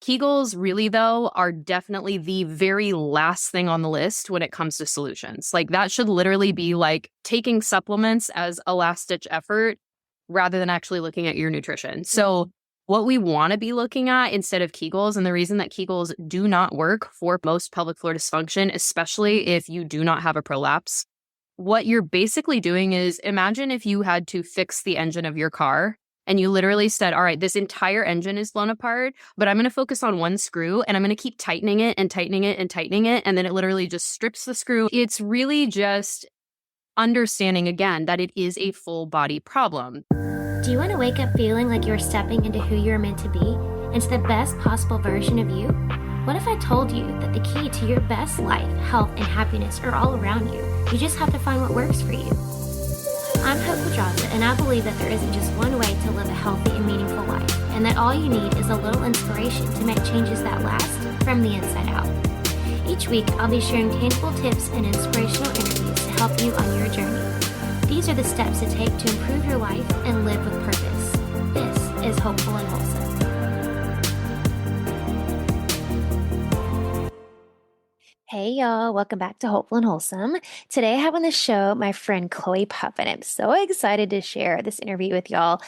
Kegels really, though, are definitely the very last thing on the list when it comes to solutions. Like that should literally be like taking supplements as a last-ditch effort rather than actually looking at your nutrition. So what we want to be looking at instead of Kegels, and the reason that Kegels do not work for most pelvic floor dysfunction, especially if you do not have a prolapse, what you're basically doing is imagine if you had to fix the engine of your car and you literally said, all right, this entire engine is blown apart, but I'm going to focus on one screw and I'm going to keep tightening it and tightening it and tightening it. And then it literally just strips the screw. It's really just understanding again that it is a full body problem. Do you want to wake up feeling like you're stepping into who you're meant to be, into the best possible version of you? What if I told you that the key to your best life, health, and happiness are all around you? You just have to find what works for you. I'm hopeful Johnson, and I believe that there isn't just one way to live a healthy and meaningful life, and that all you need is a little inspiration to make changes that last from the inside out. Each week, I'll be sharing tangible tips and inspirational interviews to help you on your journey. These are the steps to take to improve your life and live with purpose. This is Hopeful and Wholesome. Hey y'all, welcome back to Hopeful and Wholesome. Today I have on the show my friend Chloe Puff, and I'm so excited to share this interview with y'all.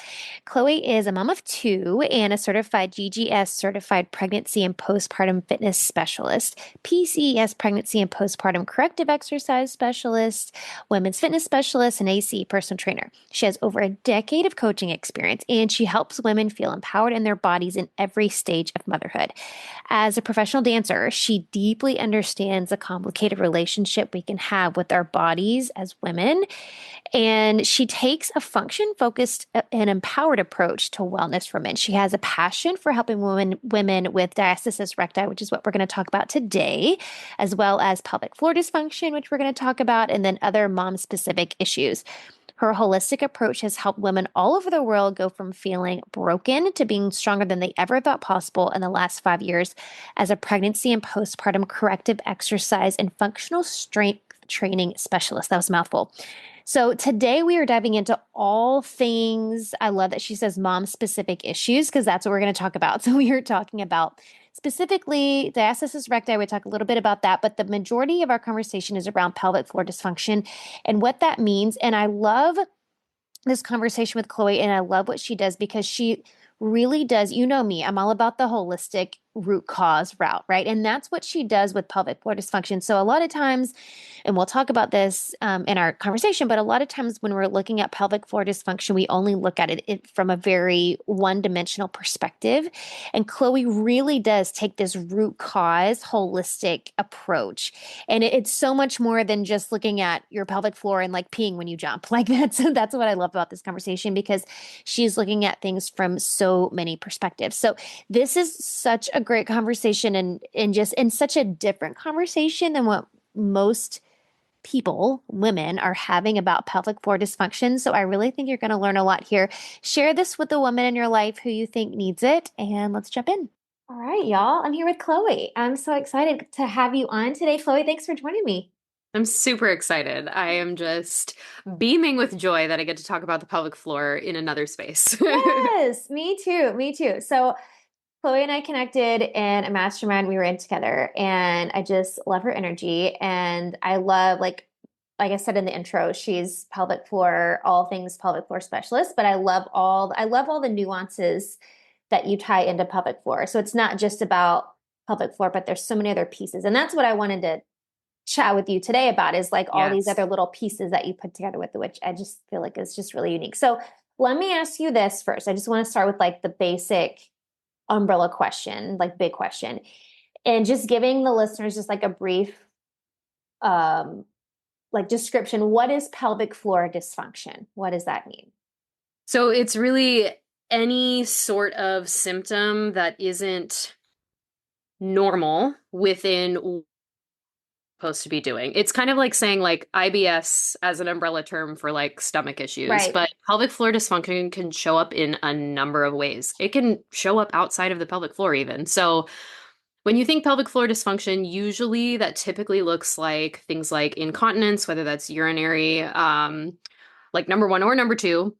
Chloe is a mom of two and a certified GGS certified pregnancy and postpartum fitness specialist, PCES pregnancy and postpartum corrective exercise specialist, women's fitness specialist, and AC personal trainer. She has over a decade of coaching experience, and she helps women feel empowered in their bodies in every stage of motherhood. As a professional dancer, she deeply understands the complicated relationship we can have with our bodies as women. And she takes a function-focused and empowered approach to wellness for men. She has a passion for helping women with diastasis recti, which is what we're going to talk about today, as well as pelvic floor dysfunction, which we're going to talk about, and then other mom-specific issues. Her holistic approach has helped women all over the world go from feeling broken to being stronger than they ever thought possible in the last 5 years as a pregnancy and postpartum corrective exercise and functional strength training specialist. That was a mouthful. So today we are diving into all things, I love that she says mom-specific issues, because that's what we're going to talk about. So we are talking about specifically diastasis recti. We talk a little bit about that, but the majority of our conversation is around pelvic floor dysfunction and what that means. And I love this conversation with Chloe, and I love what she does because she really does, you know me, I'm all about the holistic root cause route, right? And that's what she does with pelvic floor dysfunction. So a lot of times, and we'll talk about this in our conversation, but a lot of times when we're looking at pelvic floor dysfunction, we only look at it from a very one-dimensional perspective. And Chloe really does take this root cause holistic approach. And it's so much more than just looking at your pelvic floor and like peeing when you jump. Like that's what I love about this conversation, because she's looking at things from so many perspectives. So this is such a great conversation and just in such a different conversation than what most people, women, are having about pelvic floor dysfunction. So I really think you're going to learn a lot here. Share this with the woman in your life who you think needs it, and let's jump in. All right, y'all. I'm here with Chloe. I'm so excited to have you on today. Chloe, thanks for joining me. I'm super excited. I am just beaming with joy that I get to talk about the pelvic floor in another space. Yes, me too. Me too. So Chloe and I connected in a mastermind we were in together, and I just love her energy. And I love, like I said in the intro, she's pelvic floor, all things pelvic floor specialist, but I love all the nuances that you tie into pelvic floor. So it's not just about pelvic floor, but there's so many other pieces. And that's what I wanted to chat with you today about, is like all these other little pieces that you put together with, which I just feel like is just really unique. So let me ask you this first. I just want to start with like the basic umbrella question, like big question, and just giving the listeners just like a brief like description. What is pelvic floor dysfunction? What does that mean? So it's really any sort of symptom that isn't normal within supposed to be doing. It's kind of like saying like IBS as an umbrella term for like stomach issues, Right. But pelvic floor dysfunction can show up in a number of ways. It can show up outside of the pelvic floor even. So when you think pelvic floor dysfunction, usually that typically looks like things like incontinence, whether that's urinary, like number one or number two,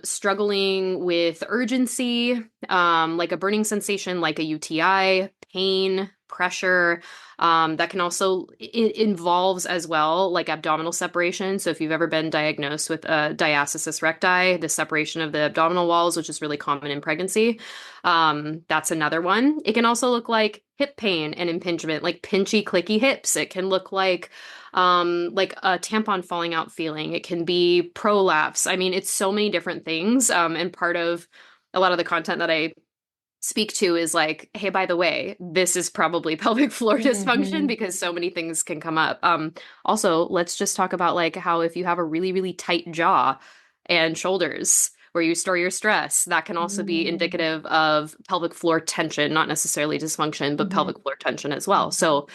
struggling with urgency, like a burning sensation, like a UTI, pain, pressure. That can also, it involves as well, like abdominal separation. So if you've ever been diagnosed with a diastasis recti, the separation of the abdominal walls, which is really common in pregnancy, that's another one. It can also look like hip pain and impingement, like pinchy, clicky hips. It can look like a tampon falling out feeling. It can be prolapse. I mean, it's so many different things. And part of a lot of the content that I speak to is like, hey, by the way, this is probably pelvic floor dysfunction Hmm. because so many things can come up. Also, let's just talk about like how if you have a really, really tight jaw and shoulders where you store your stress, that can also be Hmm. indicative of pelvic floor tension, not necessarily dysfunction, but Hmm. pelvic floor tension as well. Hmm. So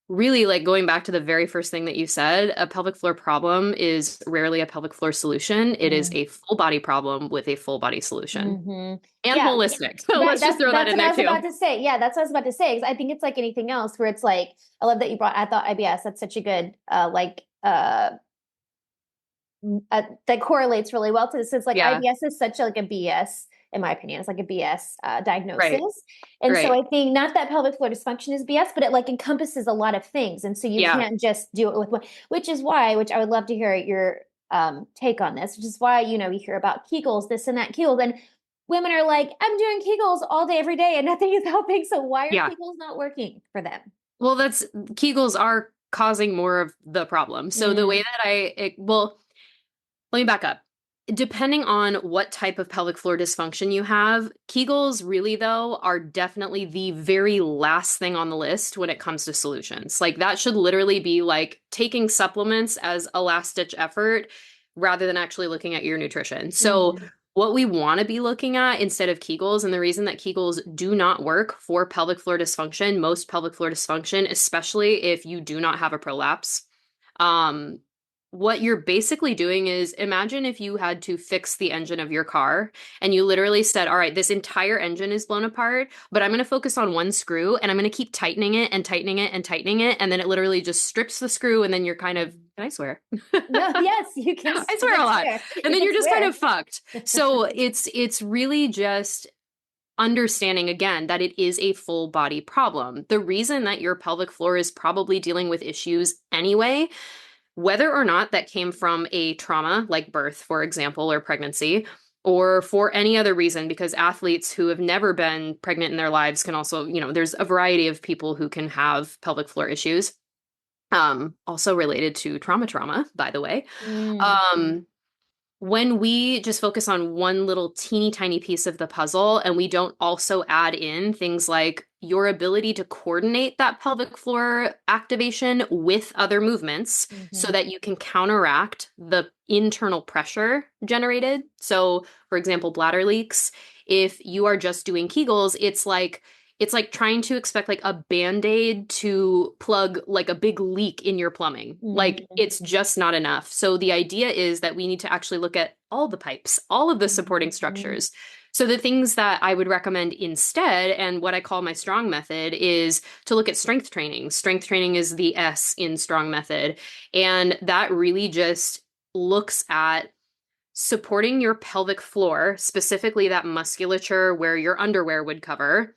really, like going back to the very first thing that you said, a pelvic floor problem is rarely a pelvic floor solution. It is a full body problem with a full body solution Hmm. and Yeah, holistic. So right. let's just That's throw that that's in what I there was about too. to say. Yeah, that's what I was about to say. 'Cause I think it's like anything else where it's like I love that you brought. I thought IBS. That's such a good that correlates really well to this. It's like Yeah, IBS is such like a BS, in my opinion. It's like a BS right, diagnosis. And so right. I think not that pelvic floor dysfunction is BS, but it like encompasses a lot of things. And so you Yeah, can't just do it with one, which is why, which I would love to hear your take on this, which is why, you know, you hear about Kegels, this and that Kegels. And women are like, I'm doing Kegels all day, every day, and nothing is helping. So why are yeah. Kegels not working for them? Well, that's Kegels are causing more of the problem. So the way Mm, that well, let me back up. Depending on what type of pelvic floor dysfunction you have, Kegels really, though, are definitely the very last thing on the list when it comes to solutions. Like that should literally be like taking supplements as a last ditch effort rather than actually looking at your nutrition. So, mhm, what we want to be looking at instead of Kegels, and the reason that Kegels do not work for pelvic floor dysfunction, most pelvic floor dysfunction, especially if you do not have a prolapse, um, what you're basically doing is imagine if you had to fix the engine of your car and you literally said, all right, this entire engine is blown apart, but I'm going to focus on one screw and I'm going to keep tightening it and tightening it and tightening it. And then it literally just strips the screw. And then you're kind of, mhm. can I swear? No, yes, I you swear a can lot. swear. And You then can you're just kind swear. of fucked. So it's really just understanding again that it is a full body problem. The reason that your pelvic floor is probably dealing with issues anyway, whether or not that came from a trauma like birth, for example, or pregnancy, or for any other reason, because athletes who have never been pregnant in their lives can also, you know, there's a variety of people who can have pelvic floor issues, also related to trauma, by the way. Mm, Um, when we just focus on one little teeny tiny piece of the puzzle and we don't also add in things like your ability to coordinate that pelvic floor activation with other movements so mhm, that you can counteract the internal pressure generated. So, for example, bladder leaks, if you are just doing Kegels, it's like trying to expect like a band-aid to plug like a big leak in your plumbing. Like mhm, it's just not enough. So the idea is that we need to actually look at all the pipes, all of the supporting mhm, structures. So the things that I would recommend instead, and what I call my strong method, is to look at strength training. Strength training is the S in strong method. And that really just looks at supporting your pelvic floor, specifically that musculature where your underwear would cover,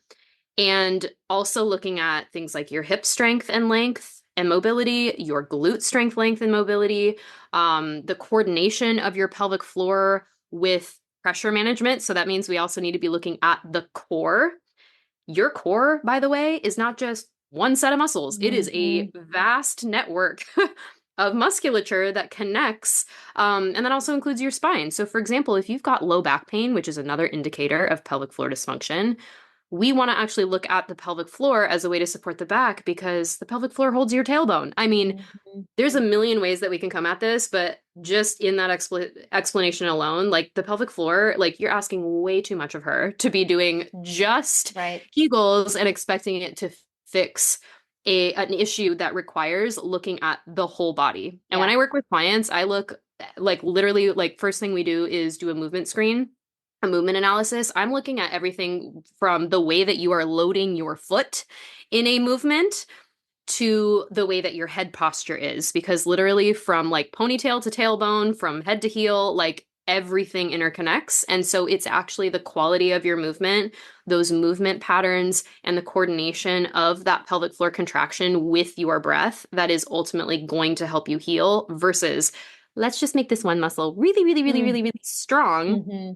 and also looking at things like your hip strength and length and mobility, your glute strength, length, and mobility, the coordination of your pelvic floor with pressure management. So that means we also need to be looking at the core. Your core, by the way, is not just one set of muscles, it is a mhm, vast network. Of musculature that connects, and that also includes your spine. So, for example, if you've got low back pain, which is another indicator of pelvic floor dysfunction, we want to actually look at the pelvic floor as a way to support the back because the pelvic floor holds your tailbone. I mean, mhm. there's a million ways that we can come at this, but just in that explanation alone, like the pelvic floor, like you're asking way too much of her to be doing just Right. Kegels and expecting it to fix an issue that requires looking at the whole body. And when Yeah. I work with clients, I look like literally like first thing we do is do a movement screen, a movement analysis. I'm looking at everything from the way that you are loading your foot in a movement to the way that your head posture is, because literally from like ponytail to tailbone, from head to heel, like everything interconnects. And so it's actually the quality of your movement, those movement patterns, and the coordination of that pelvic floor contraction with your breath that is ultimately going to help you heal versus let's just make this one muscle really, really, really, Mm. really, really strong Hmm.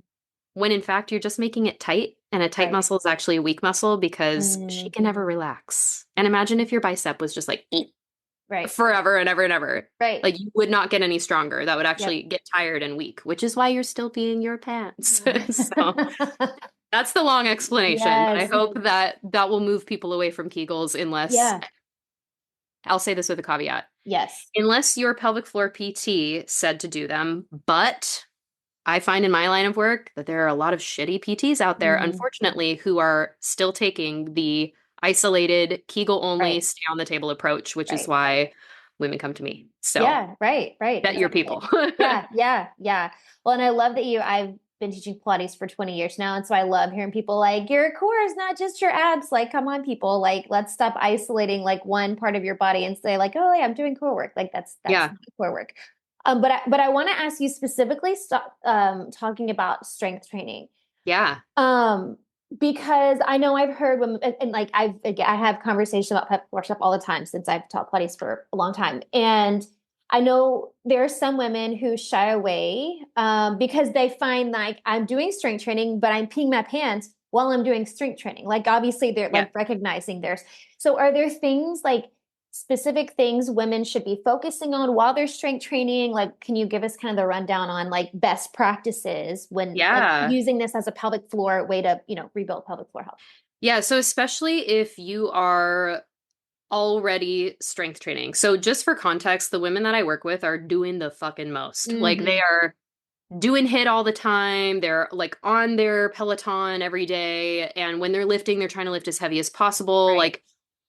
when in fact you're just making it tight. And a tight Right. muscle is actually a weak muscle because she Mm. can never relax. And imagine if your bicep was just like Right. forever and ever and ever. Right. Like you would not get any stronger. That would Yep. actually get tired and weak, which is why you're still peeing your pants. So that's the long explanation, but I Yes. hope that that will move people away from Kegels unless Yeah. I'll say this with a caveat. Yes. Unless your pelvic floor PT said to do them, but I find in my line of work that there are a lot of shitty PTs out there, Mm. unfortunately, who are still taking the isolated Kegel only Right. stay on the table approach, which is Right. why women come to me. So Yeah. Right. Right. vet your Exactly. people. Yeah. Yeah. Yeah. Well, and I love that I've been teaching Pilates for 20 years now. And so I love hearing people like, your core is not just your abs. Like, come on, people. Like, let's stop isolating like one part of your body and say, like, oh, yeah, I'm doing core work. Like, that's Yeah. not core work. But I want to ask you specifically, stop talking about strength training. Yeah. Um, because I know I've heard women, and like I have conversations about pep workshop all the time since I've taught Pilates for a long time, and I know there are some women who shy away because they find like I'm doing strength training, but I'm peeing my pants while I'm doing strength training. Like obviously they're Yeah. like recognizing there's. So are there things like specific things women should be focusing on while they're strength training? Like, can you give us kind of the rundown on like best practices when like Yeah. using this as a pelvic floor way to, rebuild pelvic floor health? Yeah. So especially if you are already strength training. So just for context, the women that I work with are doing the fucking most. Like they Hmm. are doing hit all the time. They're like on their Peloton every day. And when they're lifting, they're trying to lift as heavy as possible. Right. Like,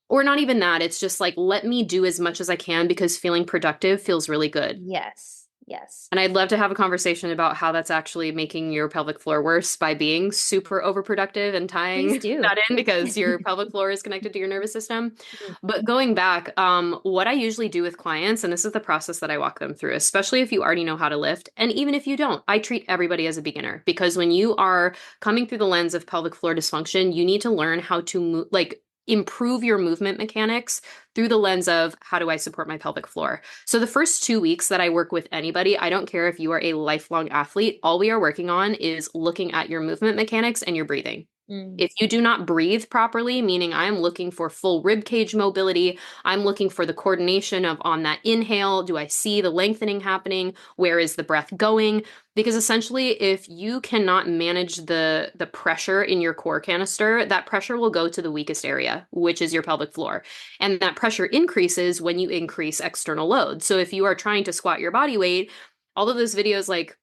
or not even that. It's just like, let me do as much as I can because feeling productive feels really good. Yes. Yes. And I'd love to have a conversation about how that's actually making your pelvic floor worse by being super overproductive and Please tying do. that in because your pelvic floor is connected to your nervous system. But going back, what I usually do with clients, and this is the process that I walk them through, especially if you already know how to lift, and even if you don't, I treat everybody as a beginner because when you are coming through the lens of pelvic floor dysfunction, you need to learn how to like improve your movement mechanics through the lens of how do I support my pelvic floor. So the first 2 weeks that I work with anybody, I don't care if you are a lifelong athlete, all we are working on is looking at your movement mechanics and your breathing. Mm. If you do not breathe properly, meaning I'm looking for full rib cage mobility, I'm looking for the coordination of on that inhale, do I see the lengthening happening? Where is the breath going? Because essentially, if you cannot manage the pressure in your core canister, that pressure will go to the weakest area, which is your pelvic floor. And that pressure increases when you increase external load. So if you are trying to squat your body weight, all of those videos like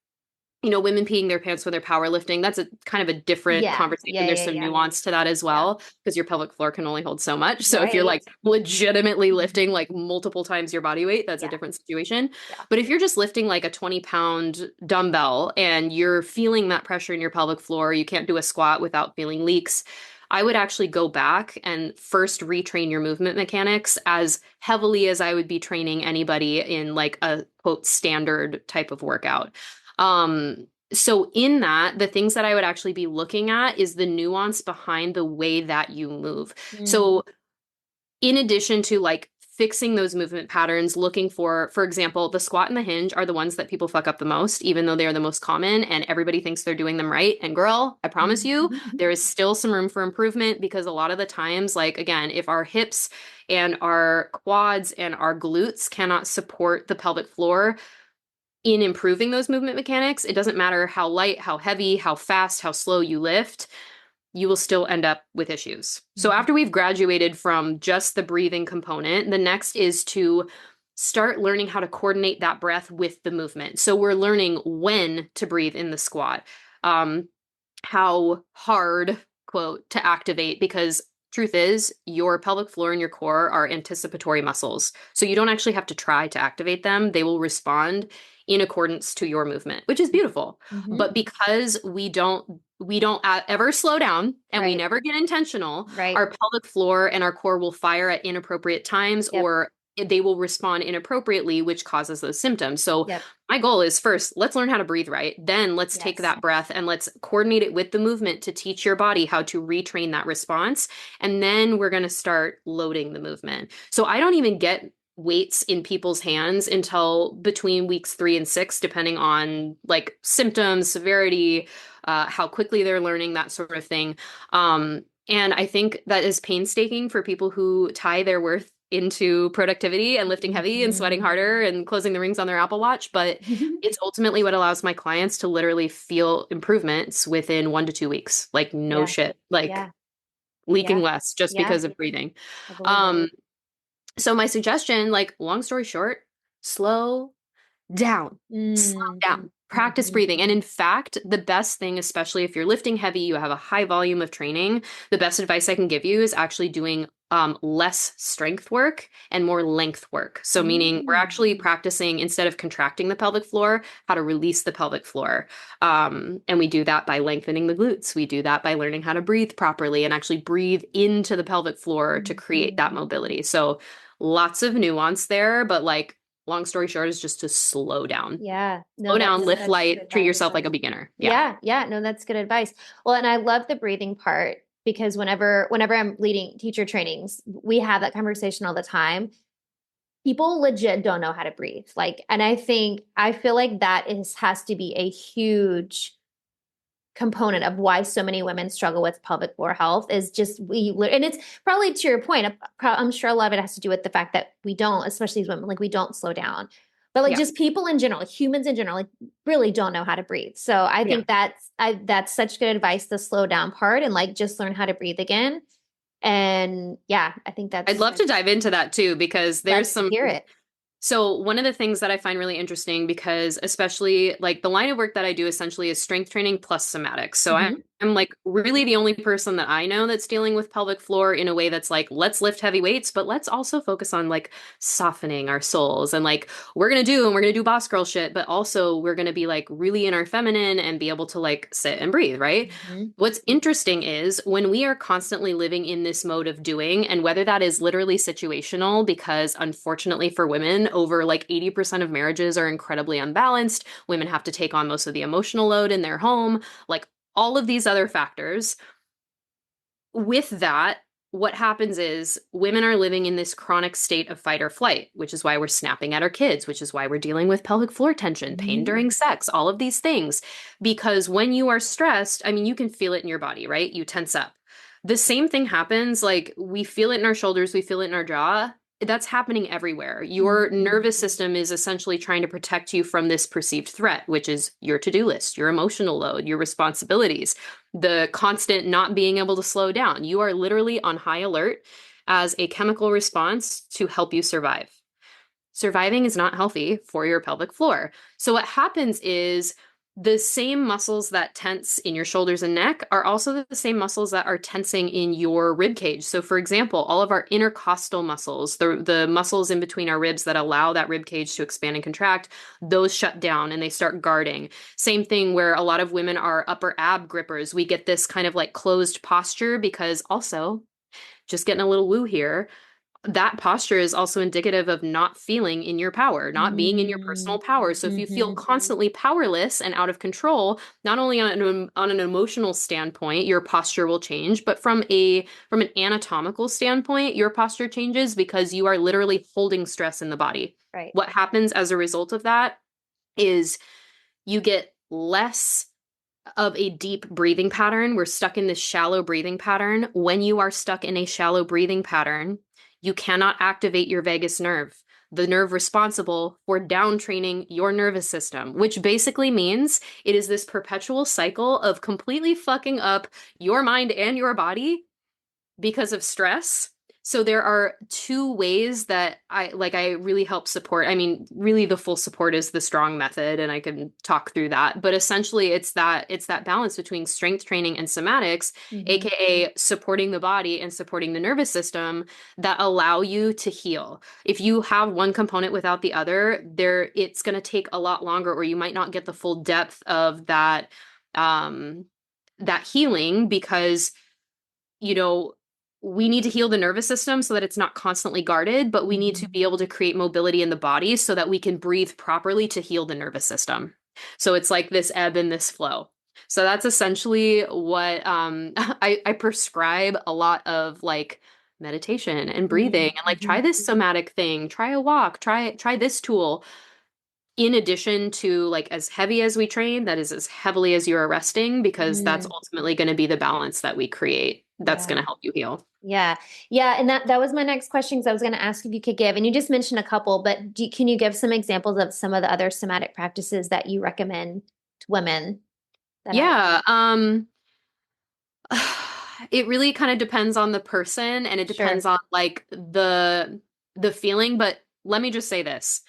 women peeing their pants when they're powerlifting, that's a kind of a different Yeah. conversation. Yeah. There's Yeah. some Yeah. nuance to that as Yeah. well, because your pelvic floor can only hold so much. So if you're Right. like legitimately Mhm. lifting like multiple times your body weight, that's a Yeah. different situation. Yeah. But if you're just lifting like a 20-pound dumbbell and you're feeling that pressure in your pelvic floor, you can't do a squat without feeling leaks. I would actually go back and first retrain your movement mechanics as heavily as I would be training anybody in like a quote standard type of workout. So in that, the things that I would actually be looking at is the nuance behind the way that you move. Mm. So in addition to like fixing those movement patterns, looking for example, the squat and the hinge are the ones that people fuck up the most, even though they are the most common and everybody thinks they're doing them right. And girl, I promise you, there is still some room for improvement because a lot of the times, like again, if our hips and our quads and our glutes cannot support the pelvic floor, in improving those movement mechanics, it doesn't matter how light, how heavy, how fast, how slow you lift, you will still end up with issues. So Mhm. after we've graduated from just the breathing component, the next is to start learning how to coordinate that breath with the movement. So we're learning when to breathe in the squat, um, how hard, quote, to activate, because truth is your pelvic floor and your core are anticipatory muscles. So you don't actually have to try to activate them. They will respond in accordance to your movement, which is beautiful. Hmm. But because we don't ever slow down and we Right. never get intentional, Right. our pelvic floor and our core will fire at inappropriate times Yep. or they will respond inappropriately, which causes those symptoms. So Yep. my goal is first, let's learn how to breathe right. Then let's take Yes. that breath and let's coordinate it with the movement to teach your body how to retrain that response. And then we're going to start loading the movement. So I don't even get weights in people's hands until between weeks 3 and 6, depending on like symptoms, severity, how quickly they're learning, that sort of thing. And I think that is painstaking for people who tie their worth into productivity and lifting heavy and sweating Mhm. harder and closing the rings on their Apple Watch. But it's ultimately what allows my clients to literally feel improvements within 1 to 2 weeks. Like, no Yeah. shit, like Yeah. leaking Yeah. less just Yeah. because of breathing. I believe it. Um, so my suggestion, like, long story short, slow down, slow Mm-hmm. down, practice Mm-hmm. breathing. And in fact, the best thing, especially if you're lifting heavy, you have a high volume of training, the best advice I can give you is actually doing less strength work and more length work. So, meaning we're Mm. actually practicing instead of contracting the pelvic floor, how to release the pelvic floor. And we do that by lengthening the glutes. We do that by learning how to breathe properly and actually breathe into the pelvic floor to create that Mhm. mobility. So, lots of nuance there, but like, long story short is just to slow down. Yeah. No, Slow down, lift that's good light, treat advice. yourself like a beginner. Yeah. Yeah, yeah, no, that's good advice. Well, and I love the breathing part because whenever I'm leading teacher trainings, we have that conversation all the time. People legit don't know how to breathe. Like, and I feel like that is has to be a huge component of why so many women struggle with pelvic floor health is just and it's probably to your point. I'm sure a lot of it has to do with the fact that we don't, especially as women, like we don't slow down. But like Yeah. just people in general, humans in general, like really don't know how to breathe. So I Yeah. think that's such good advice, the slow down part and like just learn how to breathe again. And yeah, I think I'd that's love to dive into that too, because there's let's some. hear it. So one of the things that I find really interesting, because especially like the line of work that I do essentially is strength training plus somatics. So Hmm. I'm like really the only person that I know that's dealing with pelvic floor in a way that's like, let's lift heavy weights, but let's also focus on like softening our souls. And like we're gonna do boss girl shit, but also we're gonna be like really in our feminine and be able to like sit and breathe, right? Hmm. What's interesting is when we are constantly living in this mode of doing, and whether that is literally situational, because unfortunately for women, over like 80% of marriages are incredibly unbalanced. Women have to take on most of the emotional load in their home, like all of these other factors. With that, what happens is women are living in this chronic state of fight or flight, which is why we're snapping at our kids, which is why we're dealing with pelvic floor tension, pain Hmm. during sex, all of these things. Because when you are stressed, I mean, you can feel it in your body, right? You tense up. The same thing happens, like we feel it in our shoulders, we feel it in our jaw. That's happening everywhere. Your Hmm. nervous system is essentially trying to protect you from this perceived threat, which is your to-do list, your emotional load, your responsibilities, the constant not being able to slow down. You are literally on high alert as a chemical response to help you survive. Surviving is not healthy for your pelvic floor. So, what happens is the same muscles that tense in your shoulders and neck are also the same muscles that are tensing in your rib cage. So, for example, all of our intercostal muscles, the muscles in between our ribs that allow that rib cage to expand and contract, those shut down and they start guarding. Same thing where a lot of women are upper ab grippers. We get this kind of like closed posture because also, just getting a little woo here, that posture is also indicative of not feeling in your power, not being in your Hmm. personal power. So if you feel Hmm. constantly powerless and out of control, not only on an emotional standpoint, your posture will change, but from an anatomical standpoint, your posture changes because you are literally holding stress in the body. Right. What happens as a result of that is you get less of a deep breathing pattern. We're stuck in this shallow breathing pattern. When you are stuck in a shallow breathing pattern, you cannot activate your vagus nerve, the nerve responsible for downtraining your nervous system, which basically means it is this perpetual cycle of completely fucking up your mind and your body because of stress. So there are two ways that I really help support. I mean, really the full support is the strong method and I can talk through that, but essentially it's that balance between strength training and somatics, Hmm. aka supporting the body and supporting the nervous system that allow you to heal. If you have one component without the other, there it's going to take a lot longer or you might not get the full depth of that healing because you know, we need to heal the nervous system so that it's not constantly guarded, but we need to Mhm. be able to create mobility in the body so that we can breathe properly to heal the nervous system. So it's like this ebb and this flow. So that's essentially what I prescribe a lot of like meditation and breathing and like try Mhm. this somatic thing, try a walk, try this tool in addition to like as heavy as we train, that is as heavily as you're resting, because that's Mhm. ultimately going to be the balance that we create that's going Yeah. to help you heal. Yeah. Yeah. And that was my next question because I was going to ask if you could give, and you just mentioned a couple, but can you give some examples of some of the other somatic practices that you recommend to women that are? Yeah, it really kind of depends on the person and it depends Sure. on like the feeling, but let me just say this.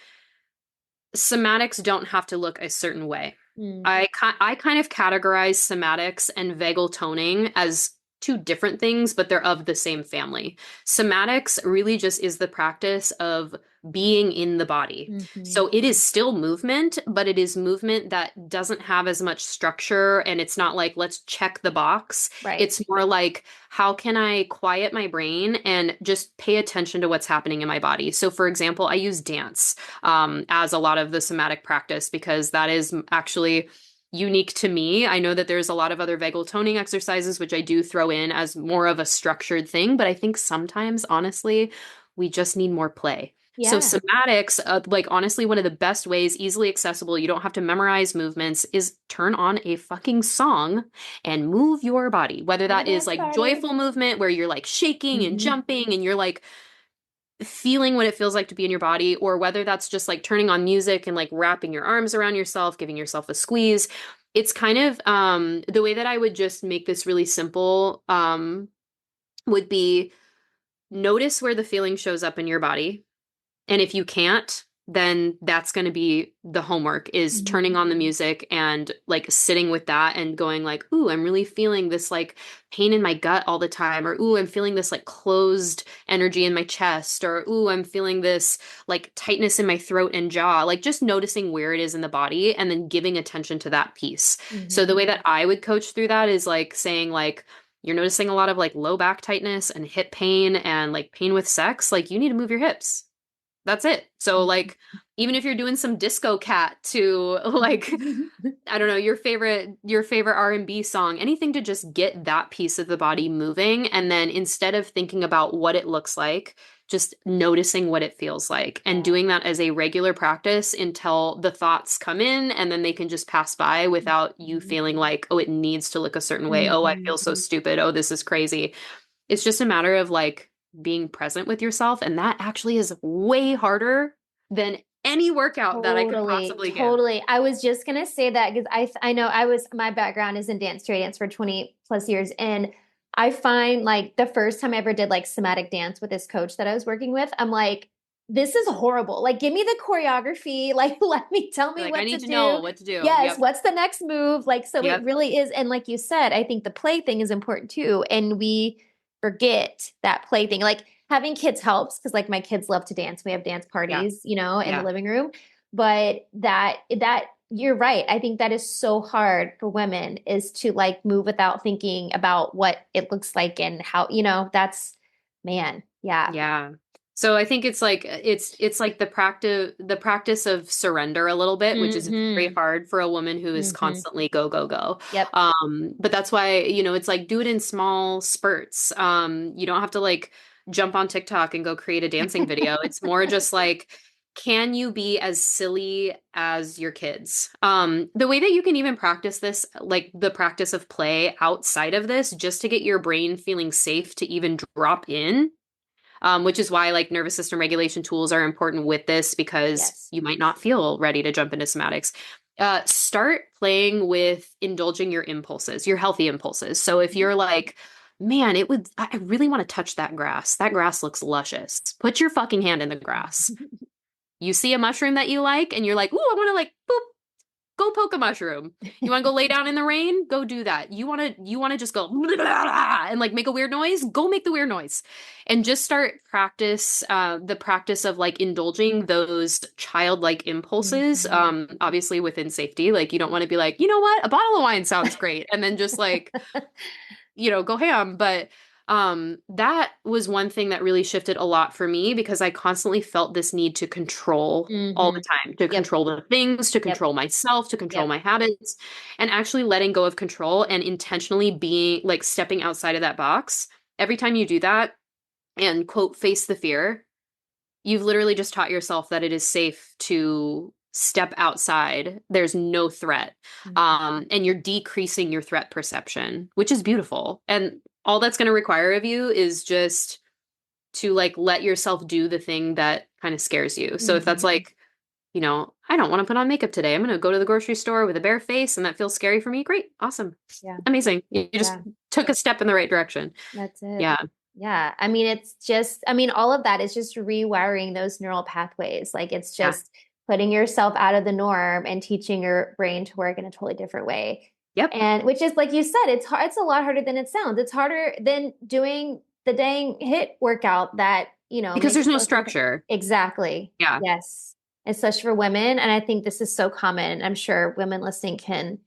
Somatics don't have to look a certain way. Mm. I kind of categorize somatics and vagal toning as two different things, but they're of the same family. Somatics really just is the practice of being in the body. Hmm. So it is still movement, but it is movement that doesn't have as much structure, and it's not like, let's check the box. Right. It's more like, how can I quiet my brain and just pay attention to what's happening in my body? So, for example, I use dance as a lot of the somatic practice because that is actually unique to me. I know that there's a lot of other vagal toning exercises, which I do throw in as more of a structured thing, but I think sometimes, honestly, we just need more play. So Yeah. somatics, like honestly, one of the best ways, easily accessible, you don't have to memorize movements, is turn on a fucking song and move your body. Whether The that is best like party. joyful movement where you're like shaking and Hmm. jumping and you're like feeling what it feels like to be in your body, or whether that's just like turning on music and like wrapping your arms around yourself, giving yourself a squeeze. It's kind of the way that I would just make this really simple would be notice where the feeling shows up in your body. And if you can't, then that's going to be the homework is turning Hmm. on the music and like sitting with that and going like, ooh, I'm really feeling this like pain in my gut all the time. Or, ooh, I'm feeling this like closed energy in my chest. Or, ooh, I'm feeling this like tightness in my throat and jaw. Like just noticing where it is in the body and then giving attention to that piece. So the Hmm. way that I would coach through that is like saying like, you're noticing a lot of like low back tightness and hip pain and like pain with sex, like you need to move your hips. That's it. So like even if you're doing some disco cat to like I don't know, your favorite R&B song, anything to just get that piece of the body moving and then instead of thinking about what it looks like, just noticing what it feels like and Yeah. doing that as a regular practice until the thoughts come in and then they can just pass by without you feeling like, oh, it needs to look a certain way. Oh, I Hmm. feel so stupid. Oh, this is crazy. It's just a matter of like being present with yourself. And that actually is way harder than any workout that I could Totally, possibly give. totally. I was just gonna say that because I know my background is in dance too. I danced for 20 plus years, and I find like the first time I ever did like somatic dance with this coach that I was working with, I'm like, this is horrible. Like, give me the choreography. Like, tell me Like, I what to need to know do. what to do. Yes, Yep. what's the next move? Like, so it Yep. really is. And like you said, I think the play thing is important too. And we forget that play thing. Like having kids helps because like my kids love to dance. We have dance Yeah. parties, in the Yeah. living room. But that you're right. I think that is so hard for women is to like move without thinking about what it looks like and how, that's man. Yeah. Yeah. So I think it's like the practice of surrender a little bit, which is very Hmm. hard for a woman who is Hmm. constantly go go go. Yep. But that's why, it's like do it in small spurts. You don't have to like jump on TikTok and go create a dancing video. It's more just like can you be as silly as your kids? The way that you can even practice this, like the practice of play outside of this, just to get your brain feeling safe to even drop in, which is why like nervous system regulation tools are important with this because Yes. you might not feel ready to jump into somatics. Start playing with indulging your impulses, your healthy impulses. So if you're like, man, I really want to touch that grass. That grass looks luscious. Put your fucking hand in the grass. You see a mushroom that you like, and you're like, ooh, I want to like, boop, go poke a mushroom. You want to go lay down in the rain? Go do that. You want to just go and like make a weird noise? Go make the weird noise. And just start the practice of like indulging those childlike impulses, Mhm. obviously within safety. Like you don't want to be like, you know what? A bottle of wine sounds great. And then just like, go ham. But That was one thing that really shifted a lot for me because I constantly felt this need to control all the Hmm. time, to Yep. control the things, to Yep. control myself, to control Yep. my habits, and actually letting go of control and intentionally being like stepping outside of that box. Every time you do that and quote, face the fear, you've literally just taught yourself that it is safe to step outside. There's no threat. Mhm. And you're decreasing your threat perception, which is beautiful. And all that's going to require of you is just to like let yourself do the thing that kind of scares you. So if that's Mhm. like, I don't want to put on makeup today. I'm going to go to the grocery store with a bare face and that feels scary for me. Great. Awesome. Yeah. Amazing. You just Yeah. took a step in the right direction. That's it. Yeah. Yeah. I mean, it's just, I mean, all of that is just rewiring those neural pathways. Like it's Yeah. just putting yourself out of the norm and teaching your brain to work in a totally different way. Yep. And which is, like you said, it's hard, it's a lot harder than it sounds. It's harder than doing the dang hit workout that, Because makes there's no most people. structure. Exactly. Yeah. Yes. Especially for women. And I think this is so common. I'm sure women listening can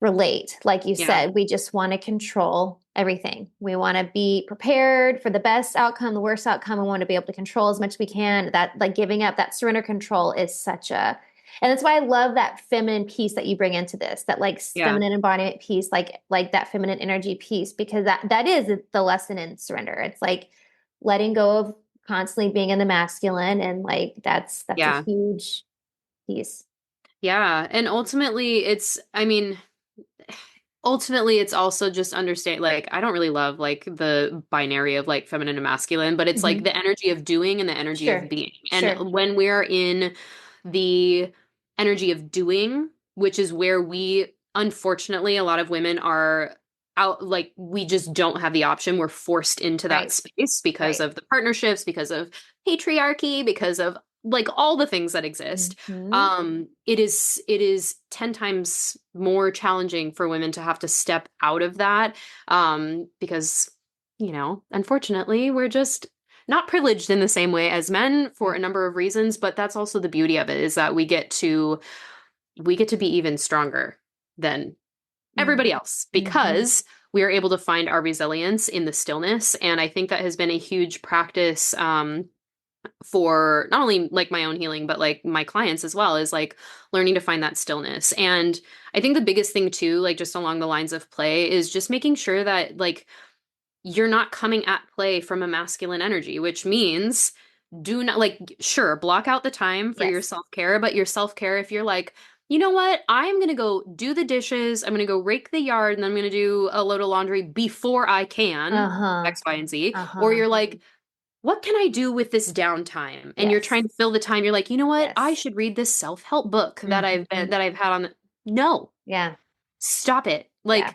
relate. Like you Yeah. said, we just want to control everything. We want to be prepared for the best outcome, the worst outcome. We want to be able to control as much as we can. That, like, giving up that surrender control is such a, and that's why I love that feminine piece that you bring into this, that like Yeah. feminine embodiment piece, like that feminine energy piece, because that is the lesson in surrender. It's like letting go of constantly being in the masculine, and like that's a Yeah. huge piece. Yeah. And ultimately it's also just understand like I don't really love like the binary of like feminine and masculine, but it's like Hmm. the energy of doing and the energy of Sure. being. And Sure. when we're in the energy of doing, which is where we unfortunately a lot of women are out, like we just don't have the option. We're forced into that Right. space because Right. of the partnerships, because of patriarchy, because of like all the things that exist. Hmm. It is 10 times more challenging for women to have to step out of that, because, unfortunately, we're just not privileged in the same way as men for a Right. number of reasons, but that's also the beauty of it is that we get to be even stronger than everybody Hmm. else Hmm. because we are able to find our resilience in the stillness. And I think that has been a huge practice, for not only like my own healing, but like my clients as well, is like learning to find that stillness. And I think the biggest thing too, like just along the lines of play, is just making sure that like you're not coming at play from a masculine energy, which means do not like, sure, block out the time for your Yes. self-care, but your self-care, if you're like, you know what, I'm going to go do the dishes, I'm going to go rake the yard, and then I'm going to do a load of laundry before I can Uh-huh. X, Y, and Z, or Uh-huh. you're like, what can I do with this downtime? And you're trying Yes. to fill the time. You're like, you know what? I Yes. should read this self-help book Hmm. that I've had on the. No, Yeah. stop it. Yeah. Like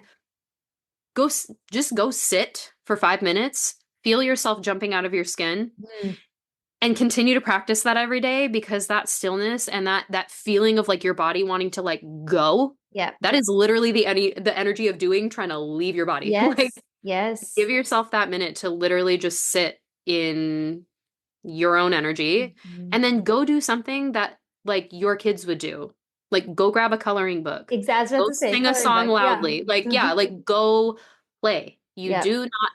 just go sit for 5 minutes, feel yourself jumping out of your skin Mm. and continue to practice that every day because that stillness and that feeling of like your body wanting to like go, Yeah. that is literally the energy of doing trying to leave your body. Like Yes. Yes. give yourself that minute to literally just sit in your own energy Hmm. and then go do something that like your kids would do. Like go grab a coloring book. Exactly. I was about Go to say sing a coloring song book. Yeah. loudly. Like Hmm. yeah, like go play. You Yep. do not,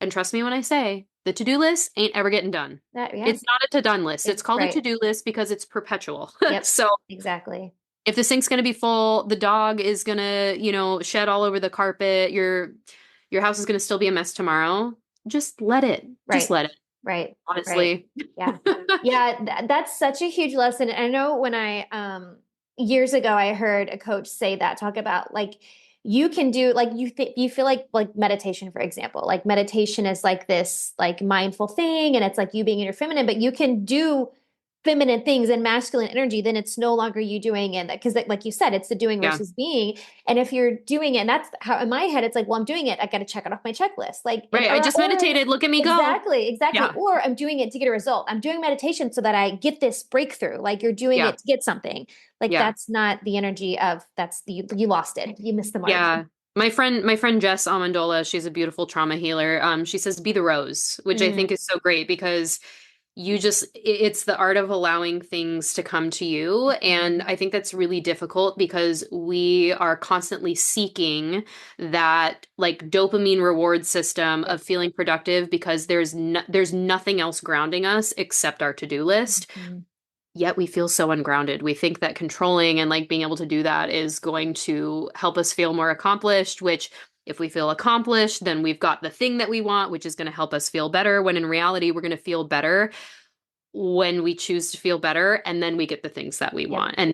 and trust me when I say the to-do list ain't ever getting done. Yeah. It's not a to-done list. It's It's called a right. to-do list because it's perpetual. Yep. So Exactly. if the sink's gonna be full, the dog is gonna, shed all over the carpet, your house is gonna still be a mess tomorrow. Just let it. Just Right. let it, Right. Right. honestly. Yeah. Yeah. That's such a huge lesson. I know when I, years ago, I heard a coach say that, talk about like, you can do like you feel like meditation, for example. Like meditation is like this like mindful thing, and it's like you being in your feminine, but you can do feminine things and masculine energy, then it's no longer you doing it. Because like you said, it's the doing Yeah. versus being. And if you're doing it, and that's how in my head, it's like, well, I'm doing it. I got to check it off my checklist. Like, and Right. I just or meditated. Look at me go. exactly, exactly. Yeah. Or I'm doing it to get a result. I'm doing meditation so that I get this breakthrough. Like you're doing Yeah. it to get something. Like Yeah. that's not the energy of you lost it. You missed the mark. Yeah. My friend Jess Amendola, she's a beautiful trauma healer. She says be the rose, which I Mm, think is so great because it's the art of allowing things to come to you. And I think that's really difficult because we are constantly seeking that like dopamine reward system Yep. of feeling productive because there's nothing else grounding us except our to-do list. Mhm. Yet we feel so ungrounded. We think that controlling and like being able to do that is going to help us feel more accomplished, which if we feel accomplished, then we've got the thing that we want, which is going to help us feel better, when in reality, we're going to feel better when we choose to feel better, and then we get the things that we Yep. want. And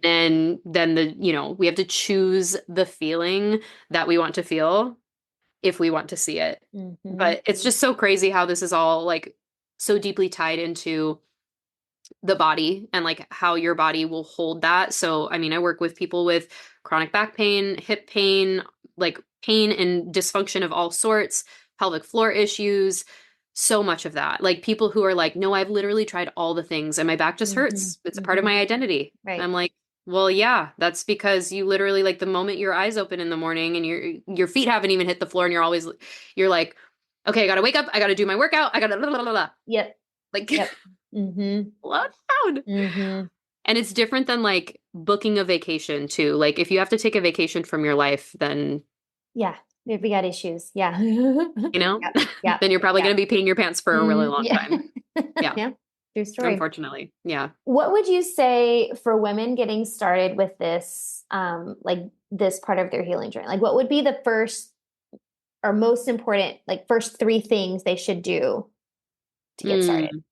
then we have to choose the feeling that we want to feel if we want to see it. Mhm. But it's just so crazy how this is all like so deeply tied into the body and like how your body will hold that. So, I mean, I work with people with chronic back pain, hip pain, like pain and dysfunction of all sorts, pelvic floor issues, so much of that. Like people who are like, no, I've literally tried all the things and my back just Mhm. hurts. It's a part of Mhm. my identity. Right. I'm like, well, yeah, that's because you literally like the moment your eyes open in the morning and your feet haven't even hit the floor and you're like, okay, I gotta wake up, I gotta do my workout, I gotta blah, blah, blah, blah. Yep. Like Yep. Mhm. slow down. Mhm. And it's different than like booking a vacation too. Like if you have to take a vacation from your life, then, Yeah. We got issues. Yeah. you know, Yep. Yep. then you're probably Yep. going to be peeing your pants for a really long Yeah. time. Yeah, Yeah. True story. unfortunately. Yeah. What would you say for women getting started with this, like this part of their healing journey? Like, what would be the first or most important, like first three things they should do to get started? Mm.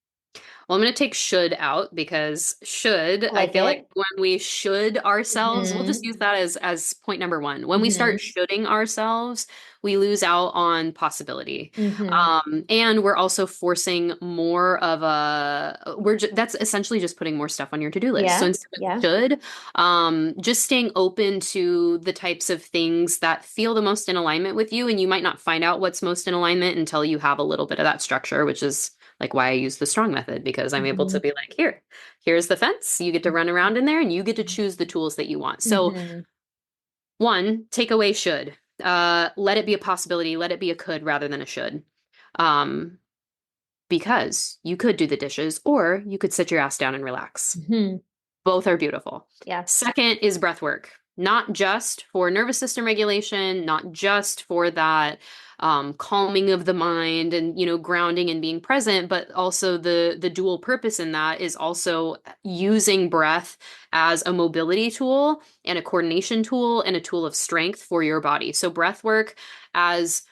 Well, I'm going to take should out because should, I I like feel like it. when we should ourselves, we'll just Hmm. use that as point number one. When we Hmm. start shoulding ourselves, we lose out on possibility. Hmm. And we're also forcing more of that's essentially just putting more stuff on your to-do list. So Yeah. instead of Yeah. should, just staying open to the types of things that feel the most in alignment with you. And you might not find out what's most in alignment until you have a little bit of that structure, which is like why I use the strong method, because I'm able to Hmm. be like, here's the fence. You get to run around in there and you get to choose the tools that you want. So Hmm. one, take away should. Let it be a possibility. Let it be a could rather than a should. Um, because you could do the dishes or you could sit your ass down and relax. Hmm. Both are beautiful. Yeah. Second is breath work, not just for nervous system regulation, not just for that calming of the mind and grounding and being present, but also the dual purpose in that is also using breath as a mobility tool and a coordination tool and a tool of strength for your body. So breath work, as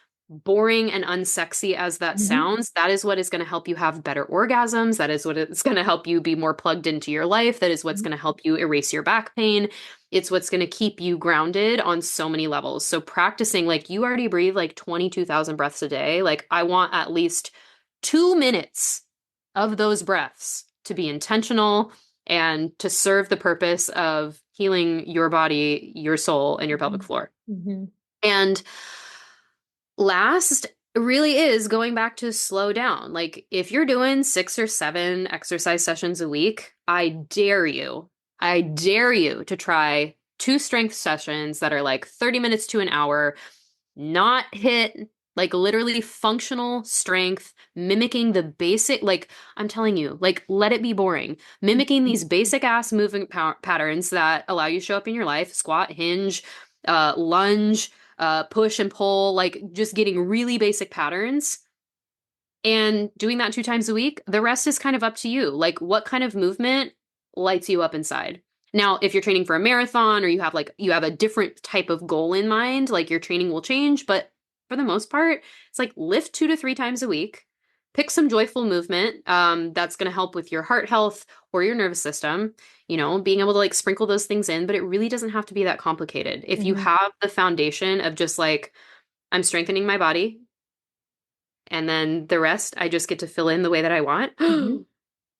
boring and unsexy as that Hmm. sounds, that is what is going to help you have better orgasms. That is what is going to help you be more plugged into your life. That is what's going to help you erase your back pain. It's what's going to keep you grounded on so many levels. So practicing, like you already breathe like 22,000 breaths a day. Like I want at least 2 minutes of those breaths to be intentional and to serve the purpose of healing your body, your soul, and your pelvic floor. Hmm. And last really is going back to slow down. Like if you're doing 6 or 7 exercise sessions a week, I dare you to try 2 strength sessions that are like 30 minutes to an hour, not hit like literally functional strength, mimicking the basic, like I'm telling you, like let it be boring, mimicking these basic ass movement patterns that allow you to show up in your life: squat, hinge, lunge, push and pull, like just getting really basic patterns and doing that 2 times a week. The rest is kind of up to you. Like what kind of movement lights you up inside. Now, if you're training for a marathon or you have a different type of goal in mind, like your training will change, but for the most part, it's like lift 2 to 3 times a week. Pick some joyful movement that's going to help with your heart health or your nervous system, being able to like sprinkle those things in, but it really doesn't have to be that complicated. If you Hmm. have the foundation of just like, I'm strengthening my body, and then the rest I just get to fill in the way that I want. Hmm.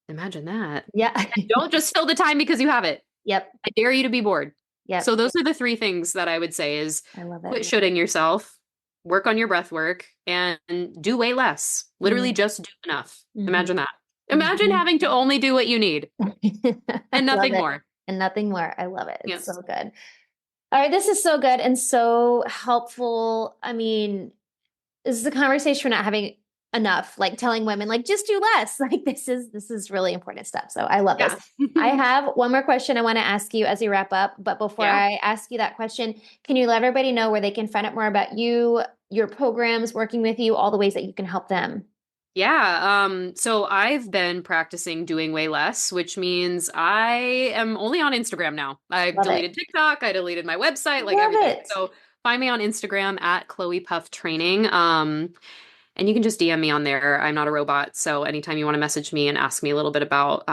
Imagine that. Yeah. And don't just fill the time because you have it. Yep. I dare you to be bored. Yep. So those are the 3 things that I would say is I love it. quit shooting yourself, work on your breath work, and do way less. Literally just do enough. Mm-hmm. Imagine that. Imagine Hmm. having to only do what you need I and love nothing it. more. And nothing more. I love it. It's so Yes. good. All right, this is so good and so helpful. I mean, this is a conversation we're not having enough, like telling women, like, just do less. Like this is really important stuff. So I love this. Yeah. I have one more question I want to ask you as we wrap up. But before Yeah. I ask you that question, can you let everybody know where they can find out more about you, your programs, working with you, all the ways that you can help them? Yeah. So I've been practicing doing way less, which means I am only on Instagram now. I've Love it. deleted TikTok, I deleted my website, like Love everything. it. So find me on Instagram at Chloe Puff Training. And you can just DM me on there. I'm not a robot. So anytime you want to message me and ask me a little bit about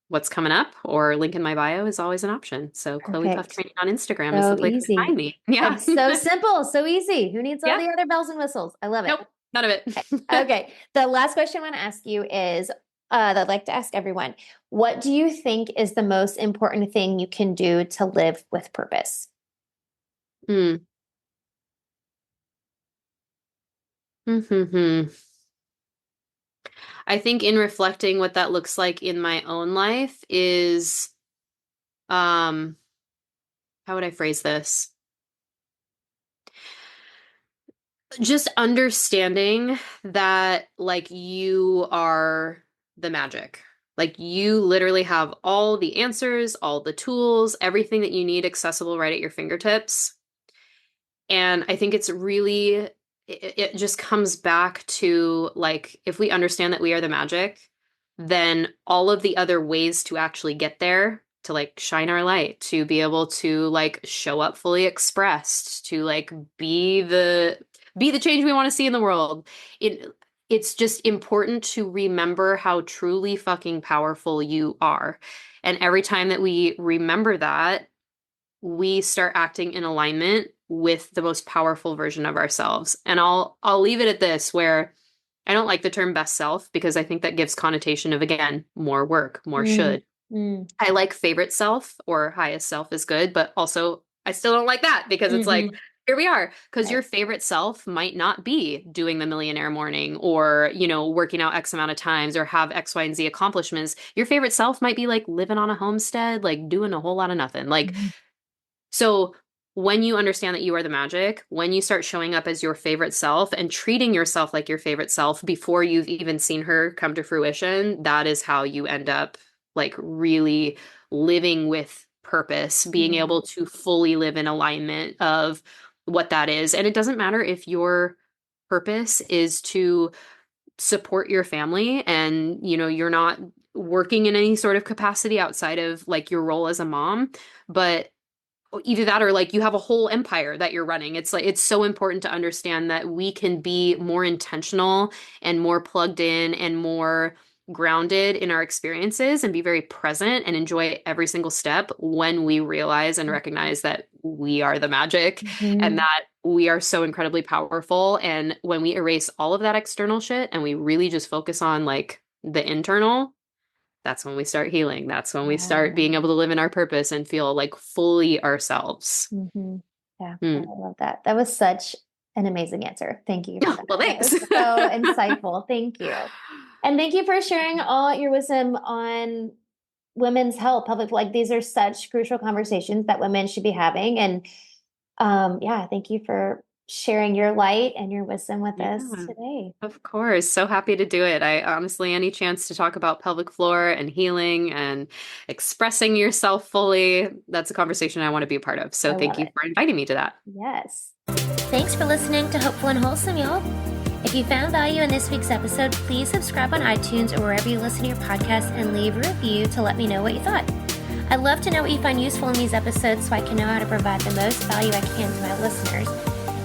what's coming up or link in my bio is always an option. So Chloe Puff Perfect. Training on Instagram is the So place to easy. find me. Yeah. It's so simple, so easy. Who needs all Yeah. the other bells and whistles? I love it. Nope. None of it. Okay. The last question I want to ask you is that I'd like to ask everyone. What do you think is the most important thing you can do to live with purpose? Hmm. Mm-hmm. I think in reflecting what that looks like in my own life is, um, how would I phrase this? Just understanding that like you are the magic. Like you literally have all the answers, all the tools, everything that you need accessible right at your fingertips. And I think it's really, it just comes back to like, if we understand that we are the magic, then all of the other ways to actually get there, to like shine our light, to be able to like show up fully expressed, to like be the change we want to see in the world. It's just important to remember how truly fucking powerful you are. And every time that we remember that, we start acting in alignment with the most powerful version of ourselves. And I'll leave it at this where I don't like the term best self because I think that gives connotation of again, more work, more Mm, should. mm, I like favorite self or highest self is good, but also I still don't like that because it's like hmm. here we are because your Right. favorite self might not be doing the millionaire morning or, working out X amount of times or have X, Y, and Z accomplishments. Your favorite self might be like living on a homestead, like doing a whole lot of nothing. Like Mhm. so when you understand that you are the magic, when you start showing up as your favorite self and treating yourself like your favorite self before you've even seen her come to fruition, that is how you end up like really living with purpose, being Yeah. able to fully live in alignment of what that is. And it doesn't matter if your purpose is to support your family and you're not working in any sort of capacity outside of like your role as a mom, but either that or like you have a whole empire that you're running. It's like it's so important to understand that we can be more intentional and more plugged in and more grounded in our experiences and be very present and enjoy every single step when we realize and recognize that we are the magic and Mhm. that we are so incredibly powerful. And when we erase all of that external shit and we really just focus on like the internal, that's when we start healing. That's when we start being able to live in our purpose and feel like fully ourselves. Mhm. Yeah, I Hmm. love that. That was such an amazing answer. Thank you for that. Well, That thanks. was so insightful. Thank you. And thank you for sharing all your wisdom on women's health, public, like these are such crucial conversations that women should be having. And yeah, thank you for sharing your light and your wisdom with us Yeah, today. of course. So happy to do it. I honestly, any chance to talk about pelvic floor and healing and expressing yourself fully, that's a conversation I want to be a part of. So I thank love you it. for inviting me to that. Yes. Thanks for listening to Hopeful and Wholesome, y'all. If you found value in this week's episode, please subscribe on iTunes or wherever you listen to your podcast and leave a review to let me know what you thought. I'd love to know what you find useful in these episodes so I can know how to provide the most value I can to my listeners.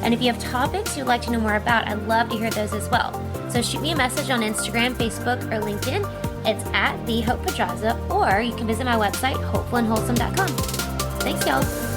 And if you have topics you'd like to know more about, I'd love to hear those as well. So shoot me a message on Instagram, Facebook, or LinkedIn. It's at the Hope Pedraza, or you can visit my website, hopefulandwholesome.com. Thanks, y'all.